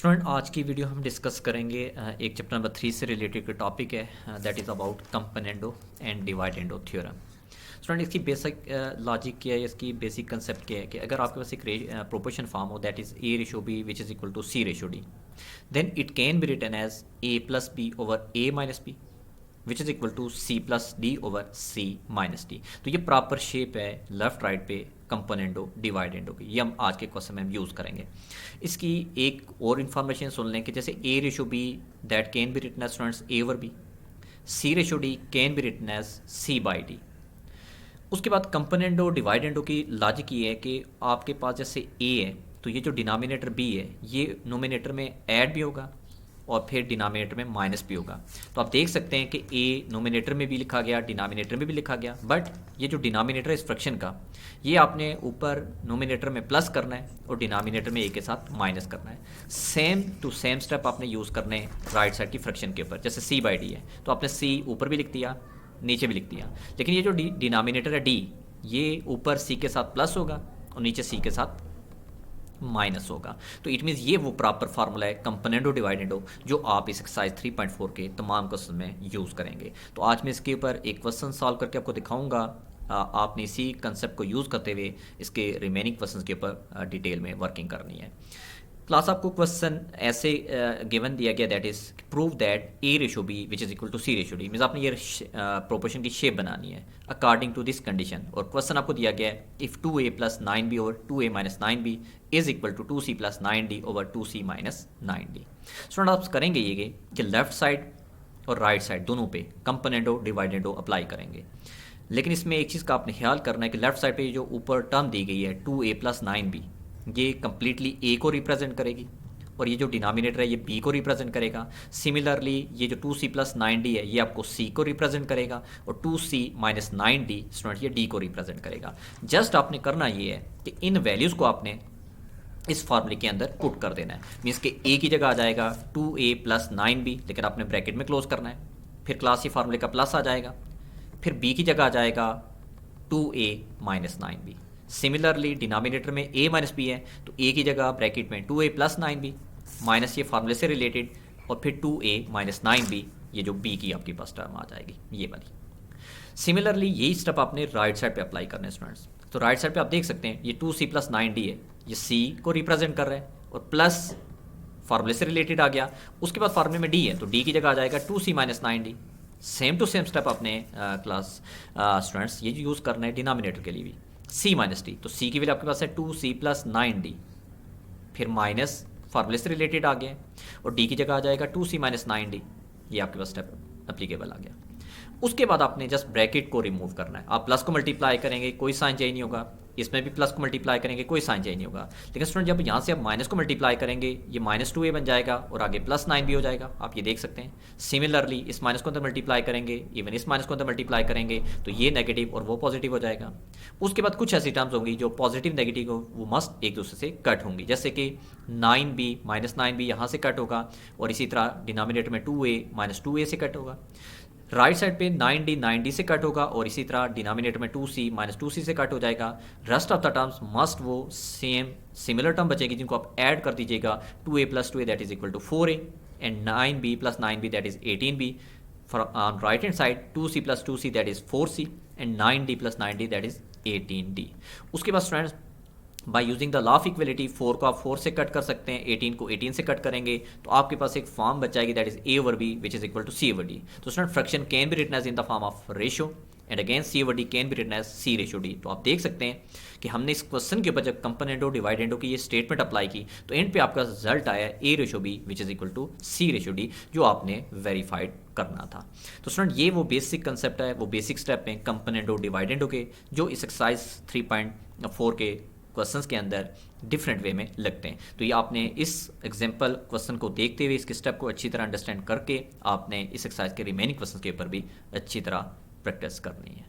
Student आज की video हम डिस्कस करेंगे एक चैप्टर नंबर 3 से रिलेटेड का टॉपिक है that is about componendo and dividendo theorem. Student इसकी बेसिक लॉजिक क्या है, इसकी बेसिक कंसेप्ट क्या है कि अगर आपके पास एक प्रोपोर्शन फॉर्म हो that is a ratio b which is equal to c ratio d, then it can be written as a plus b over a minus b which is equal to c plus d over c minus D. तो ये proper shape है left right पे componendo dividendo की, ये हम आज के question में हम यूज़ करेंगे। इसकी एक और इन्फॉर्मेशन सुन लें कि जैसे A ratio B that can be written as students A over B, C ratio D can be written as C by D. उसके बाद कंपोनेंडो डिवाइडेंडो की लॉजिक ये है कि आपके पास जैसे ए है तो ये जो डिनोमिनेटर बी है ये नोमिनेटर में ऐड भी होगा और फिर डिनोमिनेटर में माइनस भी होगा। तो आप देख सकते हैं कि ए नोमिनेटर में भी लिखा गया, डिनोमिनेटर में भी लिखा गया, बट ये जो डिनोमिनेटर है इस फ्रैक्शन का ये आपने ऊपर नोमिनेटर में प्लस करना है और डिनोमिनेटर में ए के साथ माइनस करना है। सेम टू सेम स्टेप आपने यूज़ करने हैं राइट साइड की फ्रैक्शन के ऊपर। जैसे सी बाई डी है तो आपने सी ऊपर भी लिख दिया नीचे भी लिख दिया, लेकिन ये जो डिनोमिनेटर है डी ये ऊपर सी के साथ प्लस होगा और नीचे सी के साथ माइनस होगा। तो इट मीन्स ये वो प्रॉपर फार्मूला है कंपोनेंडो डिवाइडेंडो जो आप इस एक्सरसाइज 3.4 के तमाम क्वेश्चन में यूज़ करेंगे। तो आज मैं इसके ऊपर एक क्वेश्चन सॉल्व करके आपको दिखाऊंगा। आपने इसी कंसेप्ट को यूज़ करते हुए इसके रिमेनिंग क्वेश्चन के ऊपर डिटेल में वर्किंग करनी है। क्लास आपको क्वेश्चन ऐसे गिवन दिया गया that is prove that a ratio b which is equal to c ratio d, means आपने ये प्रोपोर्शन की शेप बनानी है अकॉर्डिंग टू दिस कंडीशन। और क्वेश्चन आपको दिया गया है if 2a plus 9b over 2a minus 9b is equal to 2c plus 9d over 2c minus 9d। Student आप करेंगे ये कि लेफ्ट साइड और राइट साइड दोनों पे कंपोनेंडो डिवाइडेंडो अप्लाई करेंगे, लेकिन इसमें एक चीज़ का आपने ख्याल करना है कि लेफ्ट साइड पे जो ऊपर टर्म दी गई है 2a प्लस 9b ये कंप्लीटली ए को रिप्रेजेंट करेगी और ये जो डिनोमिनेटर है ये बी को रिप्रेजेंट करेगा। सिमिलरली ये जो 2c प्लस 9d है ये आपको सी को रिप्रेजेंट करेगा और 2c माइनस 9d स्टूडेंट ये डी को रिप्रेजेंट करेगा। जस्ट आपने करना ये है कि इन वैल्यूज़ को आपने इस फार्मूले के अंदर पुट कर देना है। मीन्स कि ए की जगह आ जाएगा 2a प्लस 9b, लेकिन आपने ब्रैकेट में क्लोज करना है, फिर क्लास ही फार्मूले का प्लस आ जाएगा, फिर b की जगह आ जाएगा 2a minus 9b। Similarly denominator में a माइनस बी है तो a की जगह ब्रैकेट में 2a प्लस 9b माइनस ये फार्मूले से रिलेटेड और फिर 2a माइनस 9b ये जो b की आपके पास टर्म आ जाएगी ये वाली। सिमिलरली यही स्टेप आपने राइट साइड पे अप्लाई करने हैं स्टूडेंट्स। तो राइट साइड पे आप देख सकते हैं ये 2c प्लस 9d है, ये c को रिप्रेजेंट कर रहा है और प्लस फार्मूले से रिलेटेड आ गया। उसके बाद फार्मूले में d है तो d की जगह आ जाएगा 2c minus 9d। Same to same step अपने क्लास स्टूडेंट्स ये यूज़ करना है डिनोमिनेटर के लिए भी c माइनस डी। तो c की वैल्यू आपके पास है 2c प्लस 9d, फिर माइनस फार्मूले से रिलेटेड आ गया और d की जगह आ जाएगा 2c माइनस 9d, ये आपके पास स्टेप अप्लीकेबल आ गया। उसके बाद आपने जस्ट ब्रैकेट को रिमूव करना है। आप प्लस को मल्टीप्लाई करेंगे कोई साइन चेंज नहीं होगा, इसमें भी प्लस को मल्टीप्लाई करेंगे कोई साइन चेंज नहीं होगा, लेकिन स्टूडेंट जब यहाँ से आप माइनस को मल्टीप्लाई करेंगे ये माइनस 2a बन जाएगा और आगे प्लस 9 भी हो जाएगा, आप ये देख सकते हैं। सिमिलरली इस माइनस को अंदर मल्टीप्लाई करेंगे, इवन इस माइनस को अंदर मल्टीप्लाई करेंगे तो ये नेगेटिव और वो पॉजिटिव हो जाएगा। उसके बाद कुछ ऐसी टर्म्स होंगी जो पॉजिटिव नेगेटिव वो मस्ट एक दूसरे से कट होंगी, जैसे कि 9b माइनस 9b यहाँ से कट होगा और इसी तरह डिनोमिनेटर में 2a माइनस 2a से कट होगा। राइट साइड पे 9d से कट होगा और इसी तरह डिनोमिनेटर में 2c माइनस 2c से कट हो जाएगा। Rest of the terms must वो सेम सिमिलर टर्म बचेगी जिनको आप ऐड कर दीजिएगा। 2a plus 2a that is equal to 4a and 9b plus 9b that is 18b। On right hand side 2c plus 2c that is 4c and 9d plus 9d that is 18d। उसके बाद students by using the law of equality 4 को आप 4 से cut कर सकते हैं, 18 को 18 से कट करेंगे तो आपके पास एक फॉर्म बच जाएगी that is a over b which is equal to c over d। तो student fraction can be written as in the form of ratio and again c over d can be written as c ratio d। तो आप देख सकते हैं कि हमने इस question के ऊपर जब कंपोनेंडो डिवाइडेंडो की ये स्टेटमेंट अप्लाई की तो एंड पे आपका रिजल्ट आया a ratio b which is equal to c ratio d जो आपने वेरीफाइड करना था। तो स्टूडेंट ये वो बेसिक कंसेप्ट है, वो बेसिक स्टेप हैं कंपोनेंडो डिवाइडेंडो के जो इस एक्सरसाइज 3.4 के क्वेश्चंस के अंदर डिफरेंट वे में लगते हैं। तो ये आपने इस एग्जाम्पल क्वेश्चन को देखते हुए इसके स्टेप को अच्छी तरह अंडरस्टैंड करके आपने इस एक्सरसाइज के रिमेनिंग क्वेश्चन के ऊपर भी अच्छी तरह प्रैक्टिस करनी है।